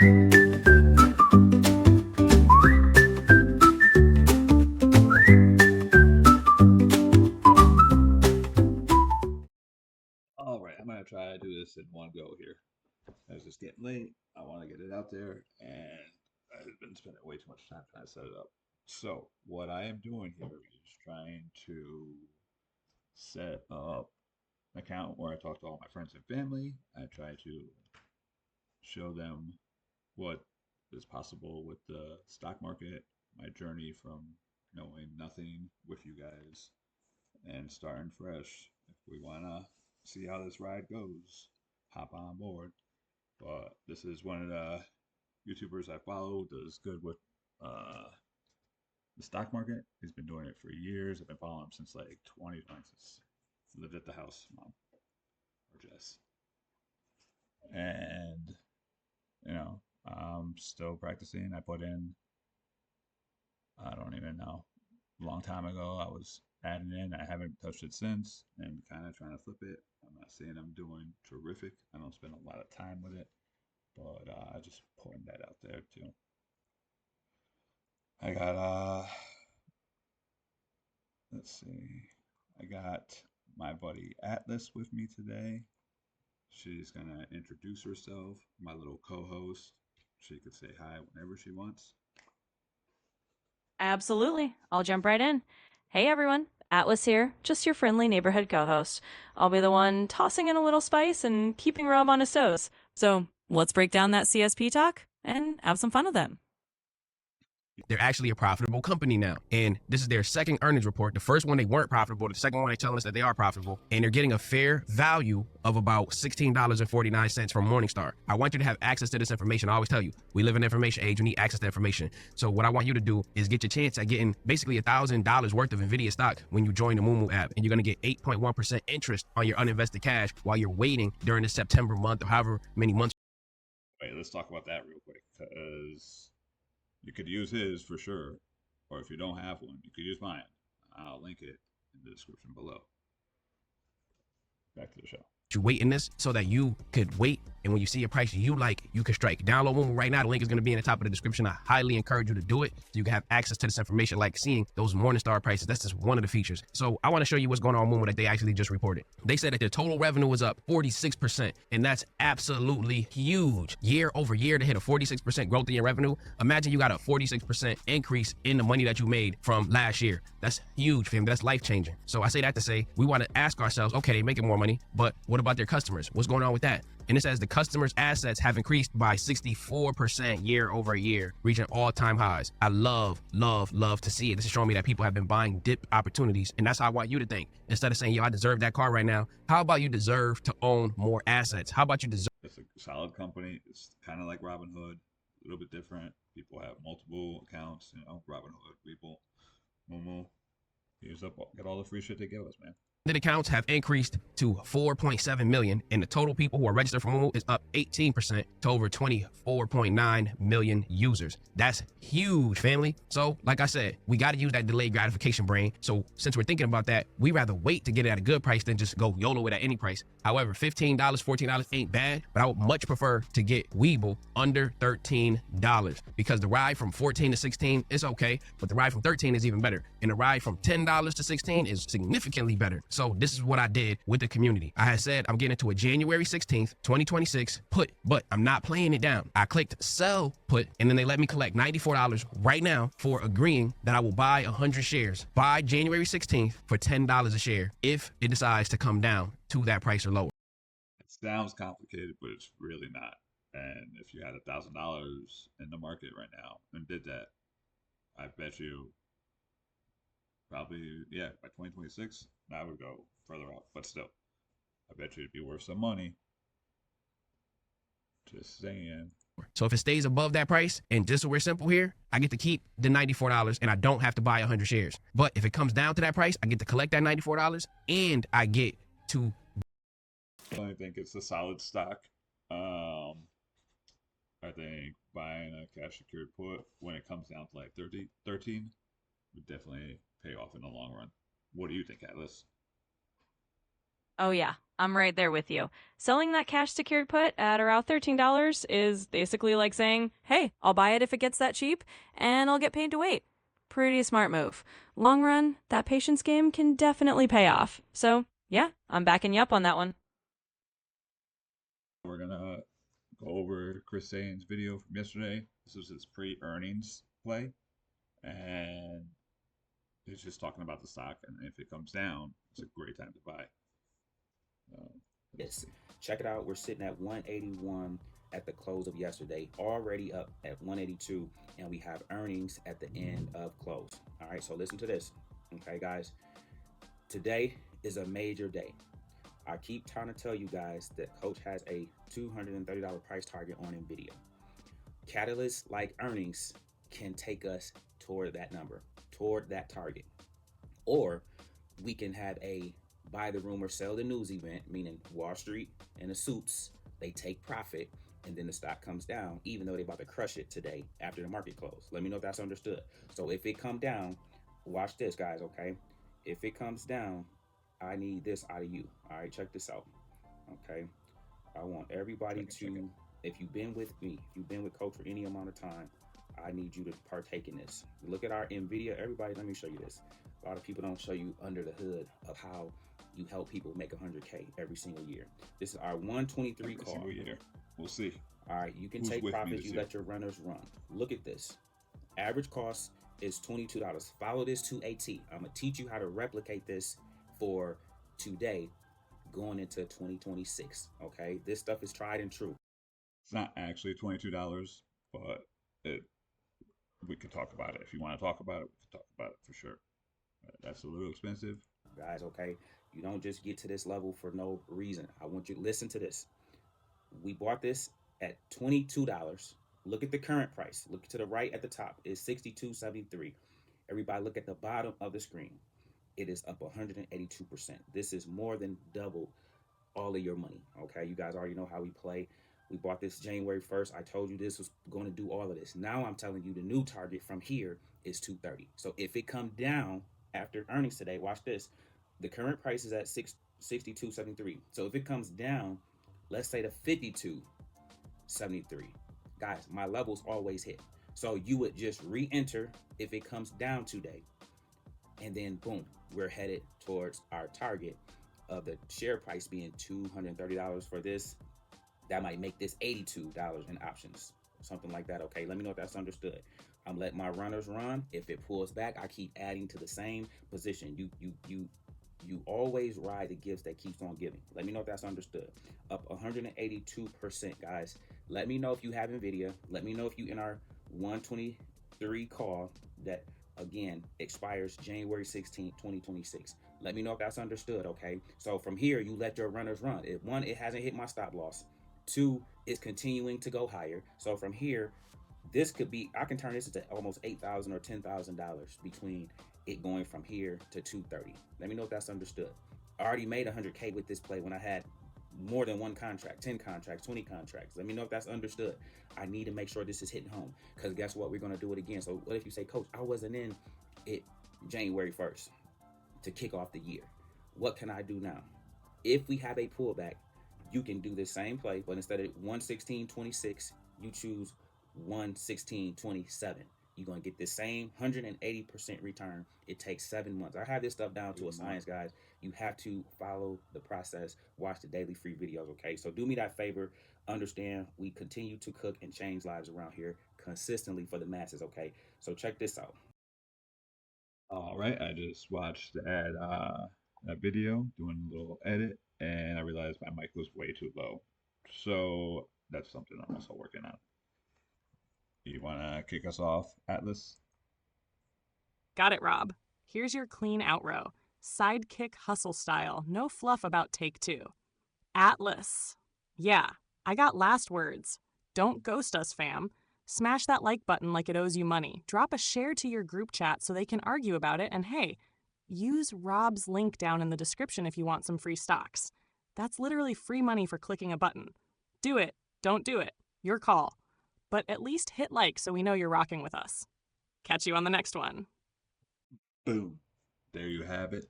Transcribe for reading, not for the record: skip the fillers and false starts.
All right, I'm gonna try to do this in one go here. It's just getting late. I want to get it out there, and I've been spending way too much time trying to set it up. So what I am doing here is trying to set up an account where I talk to all my friends and family. I try to show them what is possible with the stock market, my journey from knowing nothing with you guys and starting fresh. If we want to see how this ride goes, hop on board. But this is one of the YouTubers I follow, does good with uh, the stock market. He's been doing it for years. I've been following him since like 2020, since he lived at the house, mom or Jess. And, I'm still practicing. I put in, I don't even know, a long time ago. I was adding in. I haven't touched it since and kind of trying to flip it. I'm not saying I'm doing terrific. I don't spend a lot of time with it, but just putting that out there too. I got let's see. I got my buddy Atlas with me today. She's gonna introduce herself, my little co-host. She could say hi whenever she wants. Absolutely. I'll jump right in. Hey everyone, Atlas here, just your friendly neighborhood co host. I'll be the one tossing in a little spice and keeping Rob on his toes. So let's break down that CSP talk and have some fun with it. They're actually a profitable company now. And this is their second earnings report. The first one, they weren't profitable. The second one, they're telling us that they are profitable. And they're getting a fair value of about $16.49 from Morningstar. I want you to have access to this information. I always tell you, we live in the information age. We need access to information. So what I want you to do is get your chance at getting basically $1,000 worth of Nvidia stock when you join the Webull app. And you're going to get 8.1% interest on your uninvested cash while you're waiting during the September month or however many months. Wait, let's talk about that real quick, because you could use his for sure, or if you don't have one, you could use mine. I'll link it in the description below. Back to the show. You wait in this so that you could wait, and when you see a price you like, you can strike. Download Webull right now. The link is going to be in the top of the description. I highly encourage you to do it so you can have access to this information, like seeing those Morningstar prices. That's just one of the features. So I want to show you what's going on with Webull that they actually just reported. They said that their total revenue was up 46%, and that's absolutely huge. Year over year to hit a 46% growth in your revenue. Imagine you got a 46% increase in the money that you made from last year. That's huge, fam. That's life changing. So I say that to say we want to ask ourselves, okay, they're making more money, but what about their customers? What's going on with that? And it says the customers' assets have increased by 64% year over year, reaching all-time highs. I love to see it. This is showing me that people have been buying dip opportunities, and that's how I want you to think. Instead of saying, yo, I deserve that car right now, how about you deserve to own more assets? How about you deserve? It's a solid company. It's kind of like Robinhood, a little bit different. People have multiple accounts, Robinhood, Webull, Momo. Use up, get all the free shit they give us, man. Accounts have increased to 4.7 million, and the total people who are registered for Webull is up 18% to over 24.9 million users. That's huge, family. So like I said, we got to use that delayed gratification brain. So since we're thinking about that, we rather wait to get it at a good price than just go YOLO it at any price. However, $15, $14 ain't bad, but I would much prefer to get Webull under $13 because the ride from 14 to 16 is okay, but the ride from 13 is even better. And the ride from $10 to 16 is significantly better. So this is what I did with the community. I had said I'm getting into a January 16th, 2026 put, but I'm not playing it down. I clicked sell put, and then they let me collect $94 right now for agreeing that I will buy 100 shares by January 16th for $10 a share if it decides to come down to that price or lower. It sounds complicated, but it's really not. And if you had $1,000 in the market right now and did that, I bet you probably, by 2026, I would go further out. But still, I bet you it'd be worth some money. Just saying. So if it stays above that price, and just so we're simple here, I get to keep the $94 and I don't have to buy 100 shares. But if it comes down to that price, I get to collect that $94 and I get to. I think it's a solid stock. I think buying a cash secured put when it comes down to like 13 would definitely pay off in the long run. What do you think, Atlas? Oh, yeah, I'm right there with you. Selling that cash secured put at around $13 is basically like saying, hey, I'll buy it if it gets that cheap, and I'll get paid to wait. Pretty smart move. Long run, that patience game can definitely pay off. So, yeah, I'm backing you up on that one. We're gonna go over Chris Sain's video from yesterday. This was his pre-earnings play, and he's just talking about the stock, and if it comes down, it's a great time to buy. Uh, let's Yes. see. Check it out. We're sitting at 181 at the close of yesterday, already up at 182, and we have earnings at the end of close. All right, so listen to this. Okay, guys. Today is a major day. I keep trying to tell you guys that Coach has a $230 price target on Nvidia. Catalysts like earnings can take us toward that number, toward that target. Or we can have a buy the rumor, sell the news event, meaning Wall Street and the suits, they take profit and then the stock comes down, even though they're about to crush it today after the market close. Let me know if that's understood. So if it come down, watch this, guys, okay? If it comes down, I need this out of you. All right, check this out. Okay. I want everybody Check it. to, if you've been with me, if you've been with Coach for any amount of time, I need you to partake in this. Look at our Nvidia. Everybody, let me show you this. A lot of people don't show you under the hood of how you help people make 100K every single year. This is our 123 Every call. single year. We'll see. All right, you can Who's take with me profits. this You year? let your runners run. Look at this. Average cost is $22. Follow this to a T. I'm gonna teach you how to replicate this for today, going into 2026. Okay, this stuff is tried and true. It's not actually $22, but it we could talk about it. If you want to talk about it, we can talk about it for sure. That's a little expensive. Guys, okay? You don't just get to this level for no reason. I want you to listen to this. We bought this at $22. Look at the current price. Look to the right at the top. It's 62.73. Everybody look at the bottom of the screen. It is up 182%. This is more than double all of your money. Okay, you guys already know how we play. We bought this January 1st. I told you this was going to do all of this. Now I'm telling you the new target from here is 230. So if it come down after earnings today, watch this. The current price is at 62.73. So if it comes down, let's say to 52.73. Guys, my levels always hit. So you would just re-enter if it comes down today. And then boom, we're headed towards our target of the share price being $230 for this. That might make this $82 in options, something like that. Okay, let me know if that's understood. I'm letting my runners run. If it pulls back, I keep adding to the same position. You always ride the gifts that keeps on giving. Let me know if that's understood. Up 182%, guys. Let me know if you have Nvidia. Let me know if you in our 123 call that again expires January 16th, 2026. Let me know if that's understood, okay? So from here, you let your runners run. One, it hasn't hit my stop loss. Two, it's continuing to go higher. So from here, this could be, I can turn this into almost $8,000 or $10,000 between it going from here to 230. Let me know if that's understood. I already made 100K with this play when I had more than one contract, 10 contracts, 20 contracts. Let me know if that's understood. I need to make sure this is hitting home because guess what? We're going to do it again. So what if you say, Coach, I wasn't in it January 1st to kick off the year. What can I do now? If we have a pullback, you can do the same play, but instead of 116.26, you choose 116.27. You're going to get the same 180% return. It takes 7 months. I have this stuff down to a science, guys. You have to follow the process. Watch the daily free videos, okay? So do me that favor. Understand we continue to cook and change lives around here consistently for the masses, okay? So check this out. All right, I just watched that video, doing a little edit, and I realized my mic was way too low. So that's something I'm also working on. You want to kick us off, Atlas? Got it, Rob. Here's your clean outrow. Sidekick hustle style. No fluff about take two. Atlas. Yeah, I got last words. Don't ghost us, fam. Smash that like button like it owes you money. Drop a share to your group chat so they can argue about it. And hey, use Rob's link down in the description if you want some free stocks. That's literally free money for clicking a button. Do it. Don't do it. Your call. But at least hit like so we know you're rocking with us. Catch you on the next one. Boom. There you have it.